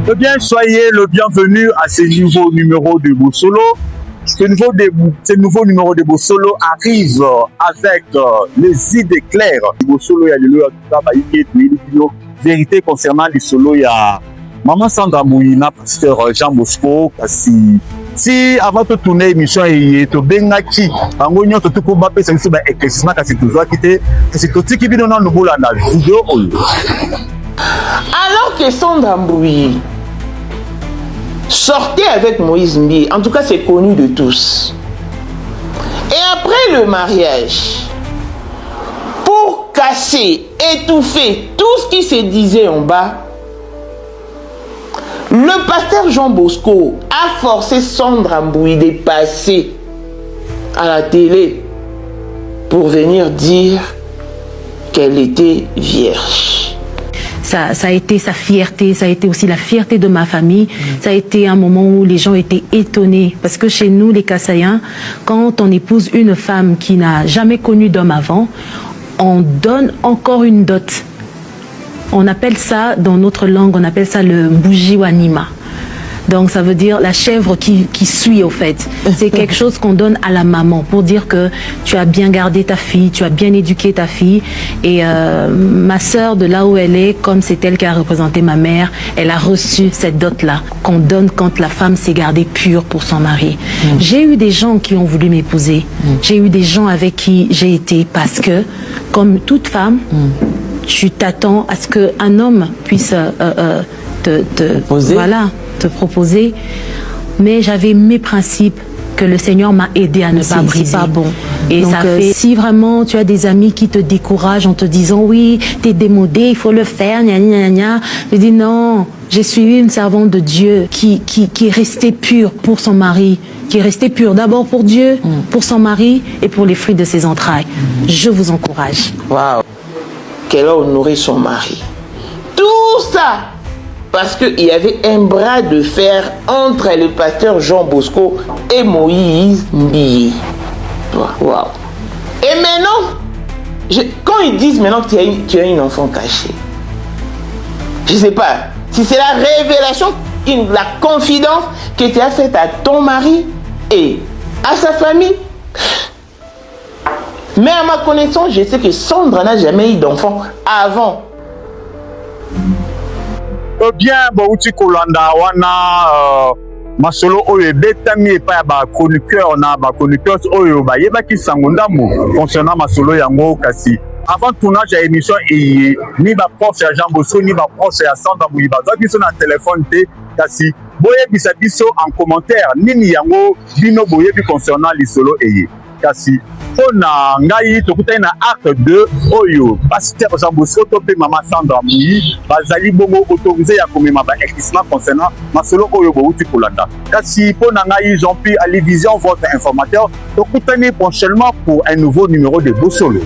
Eh bien, soyez le bienvenu à ce nouveau numéro de Bosolo. Ce nouveau numéro de Bosolo arrive avec les idées claires. Bosolo, il y a le vérité concernant les solos. Il y a Maman Sandra Mouina, pasteur Jean Bosco, si avant de tourner l'émission, il y a Bengaki, en gagnon, tout le monde peut se faire un éclaircissement, c'est toujours quitté, c'est tout ce qui vient dans la vidéo. Alors que Sandra Mouina sortait avec Moïse Mbi, en tout cas c'est connu de tous. Et après le mariage, pour casser, étouffer tout ce qui se disait en bas, le pasteur Jean Bosco a forcé Sandra Mboui de passer à la télé pour venir dire qu'elle était vierge. Ça a été sa fierté, ça a été aussi la fierté de ma famille. Ça a été un moment où les gens étaient étonnés. Parce que chez nous, les Kassaïens, quand on épouse une femme qui n'a jamais connu d'homme avant, on donne encore une dot. On appelle ça, dans notre langue, on appelle ça le Mbujiwanima. Donc ça veut dire la chèvre qui suit au fait. C'est quelque chose qu'on donne à la maman pour dire que tu as bien gardé ta fille, tu as bien éduqué ta fille. Et ma sœur, de là où elle est, comme c'est elle qui a représenté ma mère, elle a reçu cette dot-là qu'on donne quand la femme s'est gardée pure pour son mari. J'ai eu des gens qui ont voulu m'épouser. J'ai eu des gens avec qui j'ai été parce que, comme toute femme, tu t'attends à ce qu'un homme puisse te proposer. Mais j'avais mes principes que le Seigneur m'a aidé à ne pas briser. C'est pas bon. Et donc, ça fait, si vraiment tu as des amis qui te découragent en te disant oui, t'es démodé, il faut le faire, gna gna gna, je dis non, j'ai suivi une servante de Dieu qui est restée pure pour son mari, qui est restée pure d'abord pour Dieu, pour son mari et pour les fruits de ses entrailles. Je vous encourage. Waouh, qu'elle a honoré son mari. Tout ça parce qu'il y avait un bras de fer entre le pasteur Jean Bosco et Moïse Mbi. Waouh. Et maintenant, quand ils disent maintenant que tu as une enfant cachée, je ne sais pas si c'est la révélation, la confidence que tu as faite à ton mari et à sa famille. Mais à ma connaissance, je sais que Sandra n'a jamais eu d'enfant avant. Bien, bauti kolanda wana masolo oyo betami epa ba chroniqueur na ba chroniqueurs oyo ba yebaki sango ndamu concernant masolo yango kasi avant tournage à émission et ni ba prof ya Jean Bosco ni ba prof ya Sandra Mouyi ba biso na téléphone te kasi boye bisa biso en commentaire nini yango bino boye bi concernant lisolo eye kasi ona ngai tokutani na acte 2 oyo pasteur Jean Bosco to pe maman Sandra Mouyi bazali bongo autorisé ya komema ba éclaircissement concernant masolo oyo bouti kolanda kasi pona ngai Jean-Pierre Alivision votre informateur tokutani prochainement pour un nouveau numéro de Bosolo.